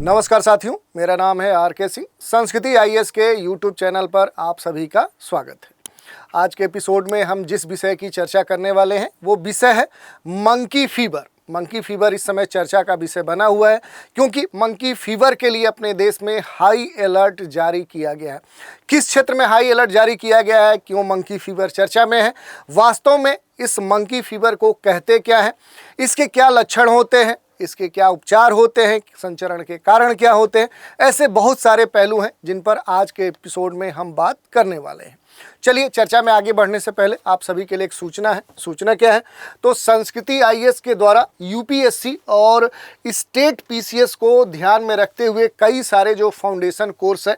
नमस्कार साथियों, मेरा नाम है आर के सिंह। संस्कृति आईएएस के यूट्यूब चैनल पर आप सभी का स्वागत है। आज के एपिसोड में हम जिस विषय की चर्चा करने वाले हैं वो विषय है मंकी फीवर। मंकी फीवर इस समय चर्चा का विषय बना हुआ है क्योंकि मंकी फीवर के लिए अपने देश में हाई अलर्ट जारी किया गया है। किस क्षेत्र में हाई अलर्ट जारी किया गया है, क्यों मंकी फीवर चर्चा में है, वास्तव में इस मंकी फीवर को कहते क्या है, इसके क्या लक्षण होते हैं, इसके क्या उपचार होते हैं, संचरण के कारण क्या होते हैं, ऐसे बहुत सारे पहलू हैं जिन पर आज के एपिसोड में हम बात करने वाले हैं। चलिए, चर्चा में आगे बढ़ने से पहले आप सभी के लिए एक सूचना है। सूचना क्या है? तो संस्कृति आईएएस के द्वारा यूपीएससी और स्टेट पीसीएस को ध्यान में रखते हुए कई सारे जो फाउंडेशन कोर्स है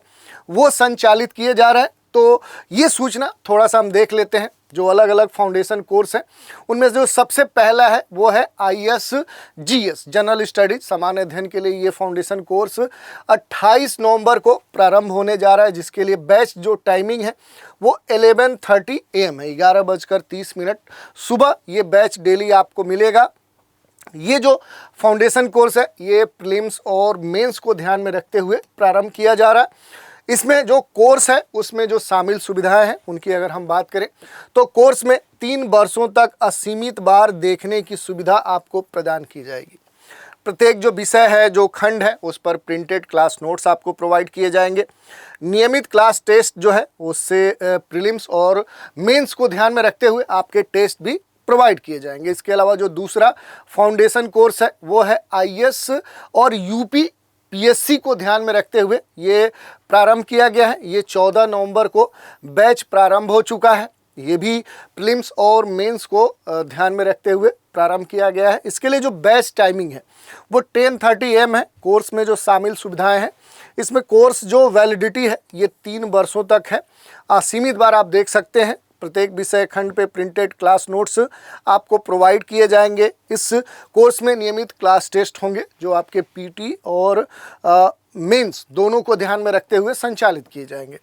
वो संचालित किए जा रहे हैं। तो ये सूचना थोड़ा सा हम देख लेते हैं। जो अलग अलग फाउंडेशन कोर्स हैं उनमें जो सबसे पहला है वो है ISGS जनरल स्टडीज, सामान्य अध्ययन के लिए ये फाउंडेशन कोर्स 28 नवंबर को प्रारंभ होने जा रहा है, जिसके लिए बैच जो टाइमिंग है वो 11:30 AM है, 11:30 सुबह ये बैच डेली आपको मिलेगा। ये जो फाउंडेशन कोर्स है ये प्रीलिम्स और मेंस को ध्यान में रखते हुए प्रारंभ किया जा रहा है। इसमें जो कोर्स है उसमें जो शामिल सुविधाएं हैं उनकी अगर हम बात करें तो कोर्स में 3 वर्षों तक असीमित बार देखने की सुविधा आपको प्रदान की जाएगी। प्रत्येक जो विषय है, जो खंड है, उस पर प्रिंटेड क्लास नोट्स आपको प्रोवाइड किए जाएंगे। नियमित क्लास टेस्ट जो है उससे प्रीलिम्स और मेंस को ध्यान में रखते हुए आपके टेस्ट भी प्रोवाइड किए जाएंगे। इसके अलावा जो दूसरा फाउंडेशन कोर्स है वो है IS और UPPSC को ध्यान में रखते हुए ये प्रारंभ किया गया है। ये 14 नवंबर को बैच प्रारंभ हो चुका है। ये भी प्रीलिम्स और मेंस को ध्यान में रखते हुए प्रारंभ किया गया है। इसके लिए जो बैच टाइमिंग है वो 10:30 AM है। कोर्स में जो शामिल सुविधाएं हैं, इसमें कोर्स जो वैलिडिटी है ये 3 वर्षों तक है। असीमित बार आप देख सकते हैं। प्रत्येक विषय खंड पे प्रिंटेड क्लास नोट्स आपको प्रोवाइड किए जाएंगे। इस कोर्स में नियमित क्लास टेस्ट होंगे जो आपके पीटी और मेंस दोनों को ध्यान में रखते हुए संचालित किए जाएंगे।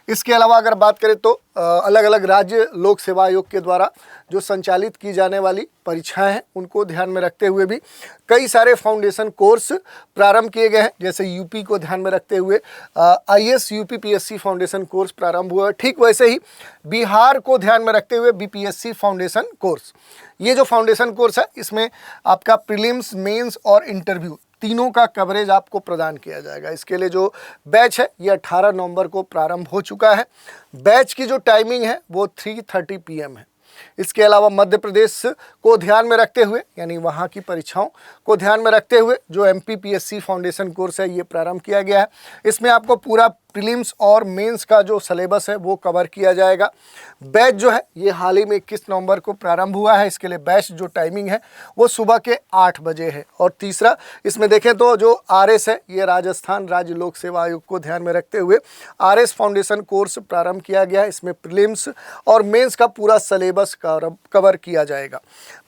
इसके अलावा अगर बात करें तो अलग अलग राज्य लोक सेवा आयोग के द्वारा जो संचालित की जाने वाली परीक्षाएं हैं उनको ध्यान में रखते हुए भी कई सारे फाउंडेशन कोर्स प्रारंभ किए गए हैं। जैसे यूपी को ध्यान में रखते हुए IS UPPSC फाउंडेशन कोर्स प्रारंभ हुआ है। ठीक वैसे ही बिहार को ध्यान में रखते हुए BPSC फाउंडेशन कोर्स, ये जो फाउंडेशन कोर्स है इसमें आपका प्रीलिम्स, मेंस और इंटरव्यू तीनों का कवरेज आपको प्रदान किया जाएगा। इसके लिए जो बैच है ये 18 नवंबर को प्रारंभ हो चुका है। बैच की जो टाइमिंग है वो 3:30 PM है। इसके अलावा मध्य प्रदेश को ध्यान में रखते हुए, यानी वहाँ की परीक्षाओं को ध्यान में रखते हुए जो MPPSC फाउंडेशन कोर्स है ये प्रारंभ किया गया है। इसमें आपको पूरा प्रीलिम्स और मेंस का जो सिलेबस है वो कवर किया जाएगा। बैच जो है ये हाल ही में 21 नवंबर को प्रारंभ हुआ है। इसके लिए बैच जो टाइमिंग है वो सुबह के 8 बजे है। और तीसरा इसमें देखें तो जो RS है ये राजस्थान राज्य लोक सेवा आयोग को ध्यान में रखते हुए RS फाउंडेशन कोर्स प्रारंभ किया गया है। इसमें प्रीलिम्स और मेंस का पूरा सिलेबस कवर किया जाएगा।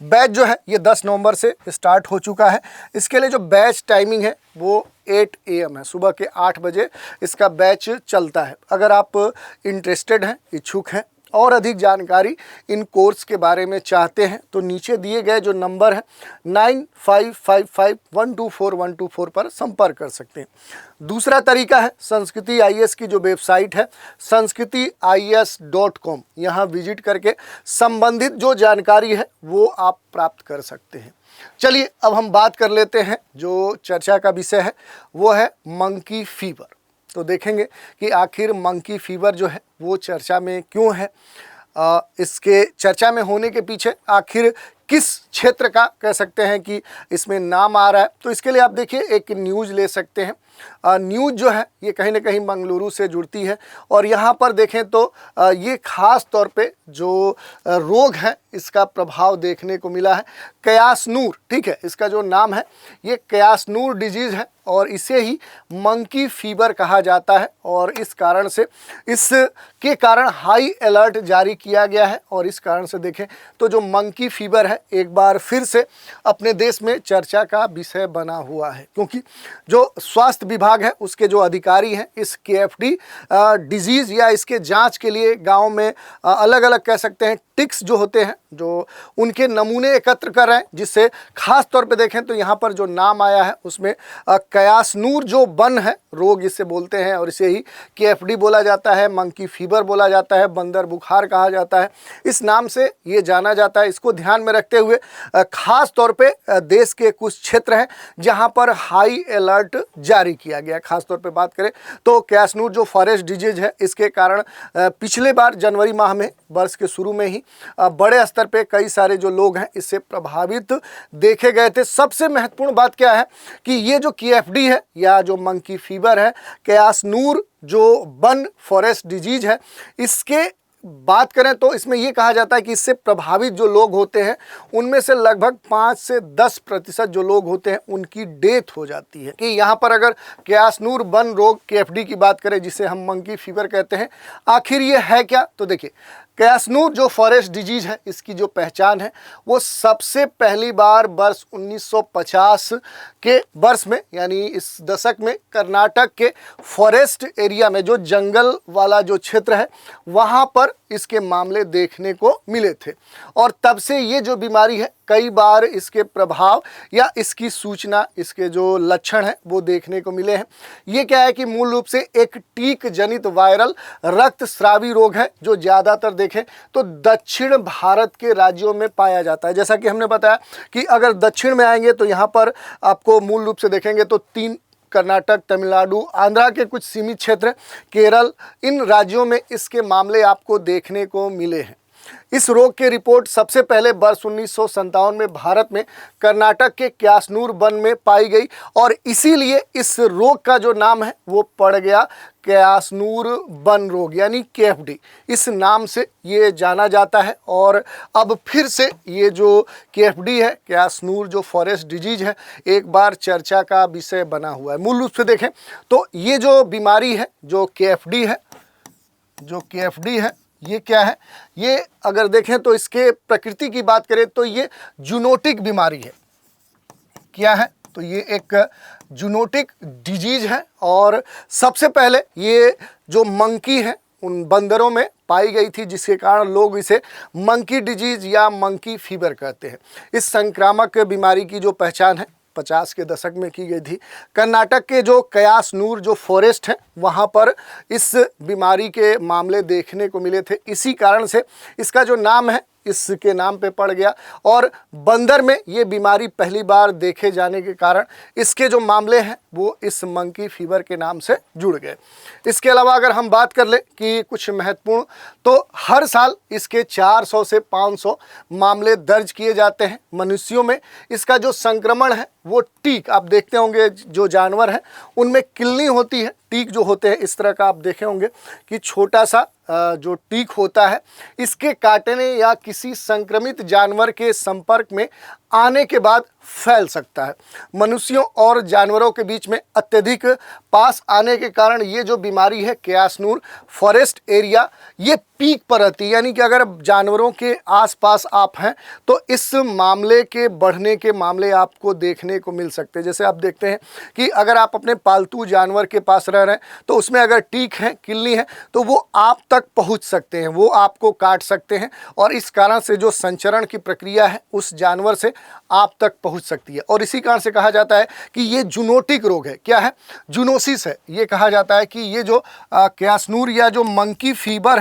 बैच जो है ये 10 नवंबर से स्टार्ट हो चुका है। इसके लिए जो बैच टाइमिंग है वो 8 AM है, सुबह के 8 बजे इसका बैच चलता है। अगर आप इंटरेस्टेड हैं, इच्छुक हैं और अधिक जानकारी इन कोर्स के बारे में चाहते हैं तो नीचे दिए गए जो नंबर है 9555124124 पर संपर्क कर सकते हैं। दूसरा तरीका है संस्कृति आईएएस की जो वेबसाइट है sanskritIAS.com, यहाँ विजिट करके संबंधित जो जानकारी है वो आप प्राप्त कर सकते हैं। चलिए, अब हम बात कर लेते हैं जो चर्चा का विषय है वो है मंकी फीवर। तो देखेंगे कि आखिर मंकी फीवर जो है वो चर्चा में क्यों है, इसके चर्चा में होने के पीछे आखिर किस क्षेत्र का कह सकते हैं कि इसमें नाम आ रहा है। तो इसके लिए आप देखिए एक न्यूज़ ले सकते हैं। न्यूज़ जो है ये कहीं ना कहीं मंगलुरु से जुड़ती है और यहाँ पर देखें तो ये ख़ास तौर पे जो रोग है इसका प्रभाव देखने को मिला है। क्यास्नूर, ठीक है, इसका जो नाम है ये क्यास्नूर डिजीज़ है और इसे ही मंकी फीवर कहा जाता है। और इस कारण से इसके कारण हाई अलर्ट जारी किया गया है। और इस कारण से देखें तो जो मंकी फीवर है एक बार फिर से अपने देश में चर्चा का विषय बना हुआ है, क्योंकि जो स्वास्थ्य विभाग है उसके जो अधिकारी हैं इस KFD डिजीज़ या इसके जांच के लिए गांव में अलग अलग कह सकते हैं टिक्स जो होते हैं जो उनके नमूने एकत्र कर रहे हैं, जिससे खास तौर पे देखें तो यहाँ पर जो नाम आया है उसमें कयासनूर जो बन है रोग इसे बोलते हैं और इसे ही KFD बोला जाता है, मंकी फीवर बोला जाता है, बंदर बुखार कहा जाता है, इस नाम से ये जाना जाता है। इसको ध्यान में रखते हुए खास तौर पे देश के कुछ क्षेत्र हैं जहां पर हाई अलर्ट जारी किया गया है। खास तौर पे बात करें तो कयासनूर जो फॉरेस्ट डिजीज है इसके कारण पिछले बार जनवरी माह में वर्ष के शुरू में ही बड़े स्तर पे कई सारे जो लोग हैं इससे प्रभावित देखे गए थे। सबसे महत्वपूर्ण बात क्या है कि ये जो KFD है या जो मंकी फीवर है, कयासनूर जो बन फॉरेस्ट डिजीज है, इसके बात करें तो इसमें यह कहा जाता है कि इससे प्रभावित जो लोग होते हैं उनमें से लगभग 5 से 10% जो लोग होते हैं उनकी डेथ हो जाती है। कि यहाँ पर अगर कयासनूर बन रोग KFD की बात करें जिसे हम मंकी फीवर कहते हैं, आखिर ये है क्या? तो देखिए, कयासनूर जो फॉरेस्ट डिजीज है इसकी जो पहचान है वो सबसे पहली बार वर्ष 1950 के वर्ष में यानी इस दशक में कर्नाटक के फॉरेस्ट एरिया में जो जंगल वाला जो क्षेत्र है वहाँ पर इसके मामले देखने को मिले थे और तब से ये जो बीमारी है कई बार इसके प्रभाव या इसकी सूचना, इसके जो लक्षण हैं वो देखने को मिले हैं। ये क्या है कि मूल रूप से एक टीक जनित वायरल रक्तस्रावी रोग है जो ज़्यादातर देखें तो दक्षिण भारत के राज्यों में पाया जाता है। जैसा कि हमने बताया कि अगर दक्षिण में आएंगे तो यहाँ पर आपको मूल रूप से देखेंगे तो 3 कर्नाटक, तमिलनाडु, आंध्रा के कुछ सीमित क्षेत्र, केरल, इन राज्यों में इसके मामले आपको देखने को मिले हैं। इस रोग की रिपोर्ट सबसे पहले वर्ष 1957 में भारत में कर्नाटक के कयासनूर वन में पाई गई और इसीलिए इस रोग का जो नाम है वो पड़ गया कयासनूर वन रोग यानी KFD। इस नाम से ये जाना जाता है और अब फिर से ये जो KFD है, कयासनूर जो फॉरेस्ट डिजीज है, एक बार चर्चा का विषय बना हुआ है। मूल रूप से देखें तो ये जो बीमारी है जो KFD है, ये क्या है? ये अगर देखें तो इसके प्रकृति की बात करें तो ये जूनोटिक बीमारी है। क्या है? तो ये एक जूनोटिक डिजीज है और सबसे पहले ये जो मंकी है उन बंदरों में पाई गई थी जिसके कारण लोग इसे मंकी डिजीज या मंकी फीवर कहते हैं। इस संक्रामक बीमारी की जो पहचान है 50 के दशक में की गई थी। कर्नाटक के जो कयासनूर जो फॉरेस्ट है वहाँ पर इस बीमारी के मामले देखने को मिले थे। इसी कारण से इसका जो नाम है इसके नाम पे पड़ गया और बंदर में ये बीमारी पहली बार देखे जाने के कारण इसके जो मामले हैं वो इस मंकी फीवर के नाम से जुड़ गए। इसके अलावा अगर हम बात कर ले कि कुछ महत्वपूर्ण, तो हर साल इसके 400 से 500 मामले दर्ज किए जाते हैं मनुष्यों में। इसका जो संक्रमण है वो टीक, आप देखते होंगे जो जानवर हैं उनमें किलनी होती है, टीक जो होते हैं इस तरह का आप देखे होंगे कि छोटा सा जो टीक होता है, इसके काटने या किसी संक्रमित जानवर के संपर्क में आने के बाद फैल सकता है। मनुष्यों और जानवरों के बीच में अत्यधिक पास आने के कारण ये जो बीमारी है कयासनूर फॉरेस्ट एरिया ये पीक पर रहती है, यानी कि अगर जानवरों के आसपास आप हैं तो इस मामले के बढ़ने के मामले आपको देखने को मिल सकते हैं। जैसे आप देखते हैं कि अगर आप अपने पालतू जानवर के पास रह रहे हैं तो उसमें अगर टीक है, किलनी है, तो वो आप तक पहुंच सकते हैं, वो आपको काट सकते हैं और इस कारण से जो संचरण की प्रक्रिया है उस जानवर से आप तक पहुंच सकती है। और इसी कारण से कहा जाता है कि ये जूनोटिक रोग है। क्या है? जूनोसिस है। ये कहा जाता है कि ये जो कयासनूर या जो मंकी फीवर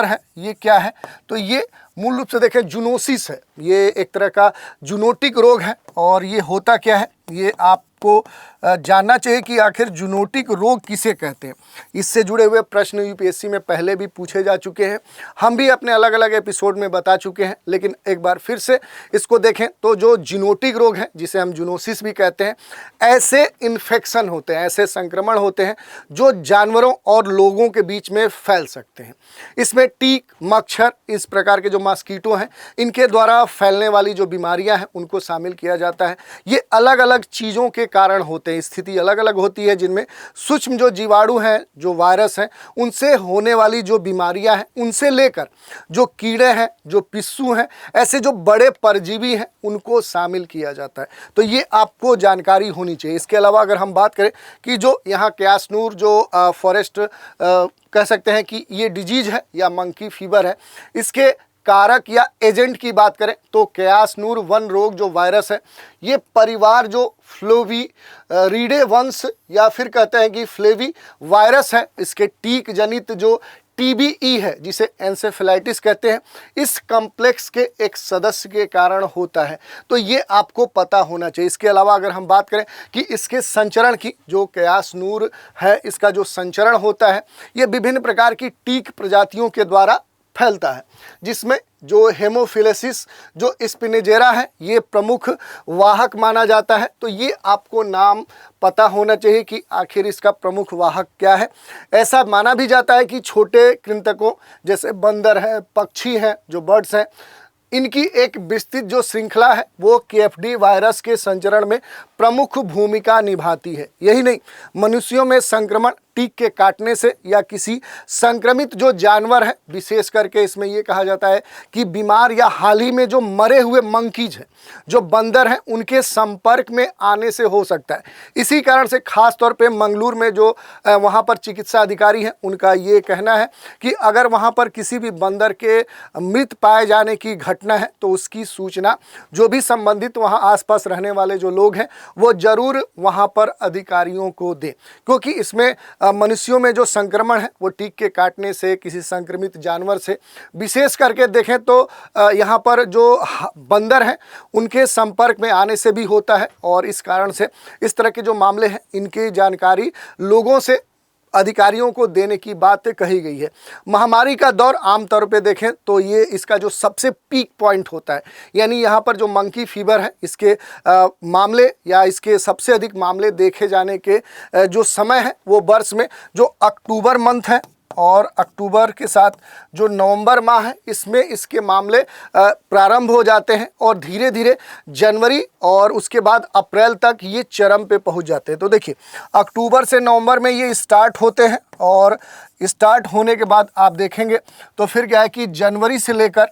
है, ये क्या है? तो ये मूल रूप से देखें जूनोसिस है। ये एक तरह का जूनोटिक रोग है और ये होता क्या है ये आपको जानना चाहिए कि आखिर जूनोटिक रोग किसे कहते हैं। इससे जुड़े हुए प्रश्न यूपीएससी में पहले भी पूछे जा चुके हैं, हम भी अपने अलग अलग एपिसोड में बता चुके हैं, लेकिन एक बार फिर से इसको देखें तो जो जूनोटिक रोग है जिसे हम जूनोसिस भी कहते हैं, ऐसे इन्फेक्शन होते हैं, ऐसे संक्रमण होते हैं जो जानवरों और लोगों के बीच में फैल सकते हैं। इसमें टीक, मच्छर, इस प्रकार के जो मॉस्किटो हैं, इनके द्वारा फैलने वाली जो बीमारियां हैं उनको शामिल किया जाता है। ये अलग अलग चीज़ों के कारण होते हैं, स्थिति अलग अलग होती है, जिनमें सूक्ष्म जो जीवाणु हैं, जो वायरस हैं, उनसे होने वाली जो बीमारियां हैं, उनसे लेकर जो कीड़े हैं, जो पिस्सू हैं, ऐसे जो बड़े परजीवी हैं, उनको शामिल किया जाता है। तो ये आपको जानकारी होनी चाहिए। इसके अलावा अगर हम बात करें कि जो यहाँ क्यासनूर जो फॉरेस्ट कह सकते हैं कि ये डिजीज है या मंकी फीवर है, इसके कारक या एजेंट की बात करें तो क्यासनूर वन रोग जो वायरस है, ये परिवार जो फ्लोवीरिडे वंश या फिर कहते हैं कि फ्लेवी वायरस है, इसके टीक जनित जो टीबीई है, जिसे एंसेफेलाइटिस कहते हैं, इस कॉम्प्लेक्स के एक सदस्य के कारण होता है। तो ये आपको पता होना चाहिए। इसके अलावा अगर हम बात करें कि इसके संचरण की, जो क्यासनूर है, इसका जो संचरण होता है, ये विभिन्न प्रकार की टीक प्रजातियों के द्वारा फैलता है, जिसमें जो हेमोफिलेसिस जो स्पिनेजेरा है, ये प्रमुख वाहक माना जाता है। तो ये आपको नाम पता होना चाहिए कि आखिर इसका प्रमुख वाहक क्या है। ऐसा माना भी जाता है कि छोटे कृंतकों जैसे बंदर हैं, पक्षी हैं, जो बर्ड्स हैं, इनकी एक विस्तृत जो श्रृंखला है वो केएफडी वायरस के संचरण में प्रमुख भूमिका निभाती है। यही नहीं, मनुष्यों में संक्रमण टीक के काटने से या किसी संक्रमित जो जानवर है, विशेष करके इसमें ये कहा जाता है कि बीमार या हाल ही में जो मरे हुए मंकीज हैं, जो बंदर हैं, उनके संपर्क में आने से हो सकता है। इसी कारण से खास तौर पे मंगलूर में जो वहाँ पर चिकित्सा अधिकारी हैं, उनका ये कहना है कि अगर वहाँ पर किसी भी बंदर के मृत पाए जाने की घटना है तो उसकी सूचना जो भी संबंधित वहाँ आसपास रहने वाले जो लोग हैं वो ज़रूर वहाँ पर अधिकारियों को दें, क्योंकि इसमें मनुष्यों में जो संक्रमण है वो टीक के काटने से, किसी संक्रमित जानवर से, विशेष करके देखें तो यहाँ पर जो बंदर हैं उनके संपर्क में आने से भी होता है। और इस कारण से इस तरह के जो मामले हैं, इनकी जानकारी लोगों से, अधिकारियों को देने की बात कही गई है। महामारी का दौर आमतौर पे देखें तो ये इसका जो सबसे पीक पॉइंट होता है, यानी यहाँ पर जो मंकी फीवर है, इसके मामले या इसके सबसे अधिक मामले देखे जाने के जो समय है वो वर्ष में जो अक्टूबर मंथ है और अक्टूबर के साथ जो नवंबर माह है, इसमें इसके मामले प्रारंभ हो जाते हैं और धीरे धीरे जनवरी और उसके बाद अप्रैल तक ये चरम पे पहुंच जाते हैं। तो देखिए, अक्टूबर से नवंबर में ये स्टार्ट होते हैं और स्टार्ट होने के बाद आप देखेंगे तो फिर क्या है कि जनवरी से लेकर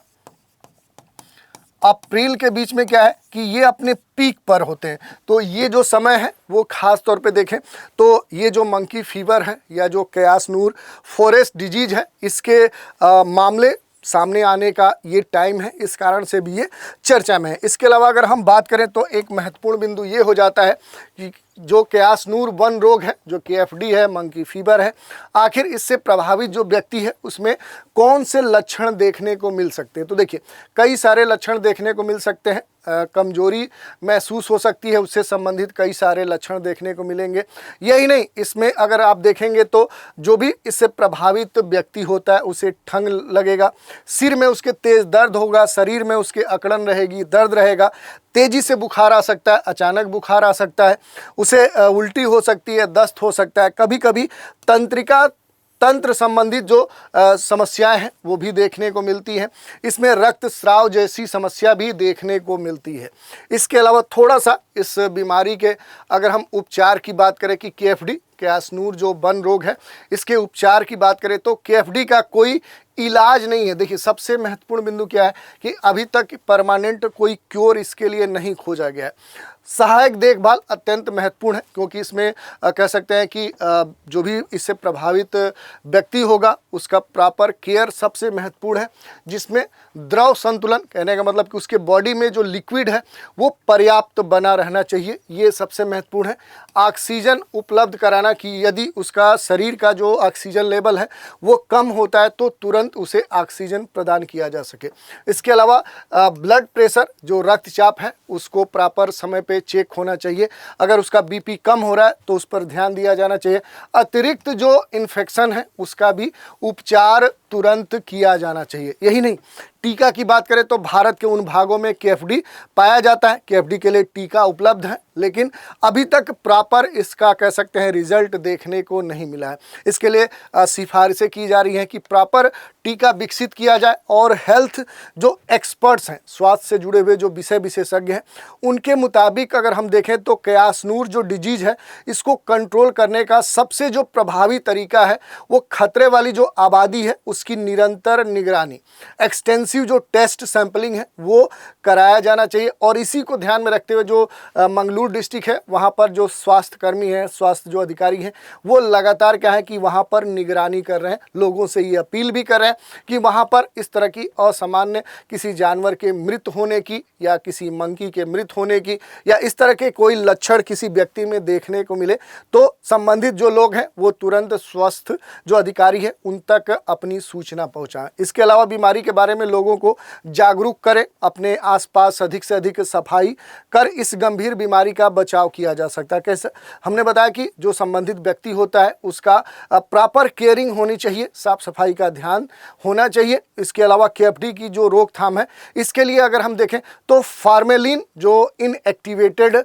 अप्रैल के बीच में क्या है कि ये अपने पीक पर होते हैं। तो ये जो समय है वो ख़ास तौर पे देखें तो ये जो मंकी फीवर है या जो क्यासनूर फॉरेस्ट डिजीज है, इसके मामले सामने आने का ये टाइम है, इस कारण से भी ये चर्चा में है। इसके अलावा अगर हम बात करें तो एक महत्वपूर्ण बिंदु ये हो जाता है कि जो क्यासनूर वन रोग है, जो केएफडी है, मंकी फीवर है, आखिर इससे प्रभावित जो व्यक्ति है उसमें कौन से लक्षण देखने को मिल सकते हैं। तो देखिए, कई सारे लक्षण देखने को मिल सकते हैं। कमजोरी महसूस हो सकती है, उससे संबंधित कई सारे लक्षण देखने को मिलेंगे। यही नहीं, इसमें अगर आप देखेंगे तो जो भी इससे प्रभावित व्यक्ति होता है उसे ठंड लगेगा, सिर में उसके तेज दर्द होगा, शरीर में उसके अकड़न रहेगी, दर्द रहेगा, तेजी से बुखार आ सकता है, अचानक बुखार आ सकता है, उसे उल्टी हो सकती है, दस्त हो सकता है, कभी कभी तंत्र संबंधित जो समस्याएं हैं वो भी देखने को मिलती हैं। इसमें रक्तस्राव जैसी समस्या भी देखने को मिलती है। इसके अलावा थोड़ा सा इस बीमारी के अगर हम उपचार की बात करें कि केएफडी क्यासनूर जो वन रोग है, इसके उपचार की बात करें तो केएफडी का कोई इलाज नहीं है। देखिए, सबसे महत्वपूर्ण बिंदु क्या है कि अभी तक परमानेंट कोई क्योर इसके लिए नहीं खोजा गया है। सहायक देखभाल अत्यंत महत्वपूर्ण है, क्योंकि इसमें कह सकते हैं कि जो भी इससे प्रभावित व्यक्ति होगा उसका प्रॉपर केयर सबसे महत्वपूर्ण है, जिसमें द्रव संतुलन, कहने का मतलब कि उसके बॉडी में जो लिक्विड है वो पर्याप्त बना रहना चाहिए, ये सबसे महत्वपूर्ण है। ऑक्सीजन उपलब्ध कराना कि यदि उसका शरीर का जो ऑक्सीजन लेवल है वो कम होता है तो तुरंत उसे ऑक्सीजन प्रदान किया जा सके। इसके अलावा ब्लड प्रेशर, जो रक्तचाप है, उसको प्रॉपर समय पे चेक होना चाहिए। अगर उसका बीपी कम हो रहा है तो उस पर ध्यान दिया जाना चाहिए। अतिरिक्त जो इन्फेक्शन है उसका भी उपचार तुरंत किया जाना चाहिए। यही नहीं, टीका की बात करें तो भारत के उन भागों में KFD पाया जाता है, KFD के लिए टीका उपलब्ध है, लेकिन अभी तक प्रॉपर इसका कह सकते हैं रिजल्ट देखने को नहीं मिला है। इसके लिए सिफारिशें की जा रही हैं कि प्रॉपर टीका विकसित किया जाए और हेल्थ जो एक्सपर्ट्स हैं, स्वास्थ्य से जुड़े हुए जो विषय विशेषज्ञ हैं, उनके मुताबिक अगर हम देखें तो क्यास्नूर जो डिजीज है इसको कंट्रोल करने का सबसे जो प्रभावी तरीका है वो खतरे वाली जो आबादी है उसकी निरंतर निगरानी, एक्सटेंसिव जो टेस्ट सैंपलिंग है वो कराया जाना चाहिए। और इसी को ध्यान में रखते हुए जो मंगलूर डिस्ट्रिक्ट है वहाँ पर जो स्वास्थ्य कर्मी हैं, स्वास्थ्य जो अधिकारी हैं, वो लगातार क्या है कि वहाँ पर निगरानी कर रहे हैं। लोगों से ये अपील भी कर रहे हैं कि वहाँ पर इस तरह की असामान्य किसी जानवर के मृत होने की या किसी मंकी के मृत होने की या इस तरह के कोई लक्षण किसी व्यक्ति में देखने को मिले तो संबंधित जो लोग हैं वो तुरंत स्वस्थ जो अधिकारी है उन तक अपनी सूचना पहुंचाएं। इसके अलावा बीमारी के बारे में लोगों को जागरूक करें, अपने आसपास अधिक से अधिक सफाई कर इस गंभीर बीमारी का बचाव किया जा सकता है। कैसे हमने बताया कि जो संबंधित व्यक्ति होता है उसका प्रॉपर केयरिंग होनी चाहिए, साफ सफाई का ध्यान होना चाहिए। इसके अलावा KFD की जो रोकथाम है इसके लिए अगर हम देखें तो फार्मेलिन जो इनएक्टिवेटेड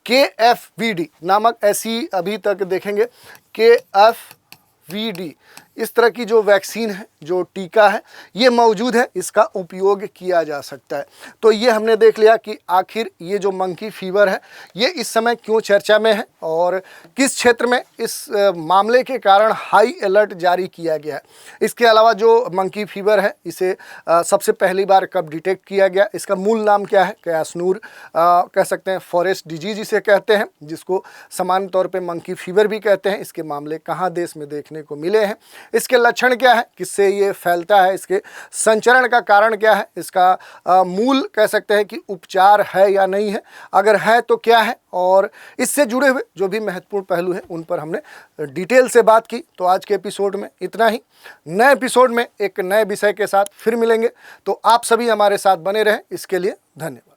KFVD नामक ऐसी अभी तक देखेंगे KFVD इस तरह की जो वैक्सीन है, जो टीका है, ये मौजूद है, इसका उपयोग किया जा सकता है। तो ये हमने देख लिया कि आखिर ये जो मंकी फीवर है ये इस समय क्यों चर्चा में है और किस क्षेत्र में इस मामले के कारण हाई अलर्ट जारी किया गया है। इसके अलावा जो मंकी फीवर है इसे सबसे पहली बार कब डिटेक्ट किया गया, इसका मूल नाम क्या है, क्यास्नूर कह सकते हैं, फॉरेस्ट डिजीज इसे कहते हैं, जिसको सामान्य तौर पर मंकी फीवर भी कहते हैं। इसके मामले कहाँ देश में देखने को मिले हैं, इसके लक्षण क्या है, किससे ये फैलता है, इसके संचरण का कारण क्या है, इसका मूल कह सकते हैं कि उपचार है या नहीं है, अगर है तो क्या है, और इससे जुड़े हुए जो भी महत्वपूर्ण पहलू हैं उन पर हमने डिटेल से बात की। तो आज के एपिसोड में इतना ही। नए एपिसोड में एक नए विषय के साथ फिर मिलेंगे, तो आप सभी हमारे साथ बने रहें, इसके लिए धन्यवाद।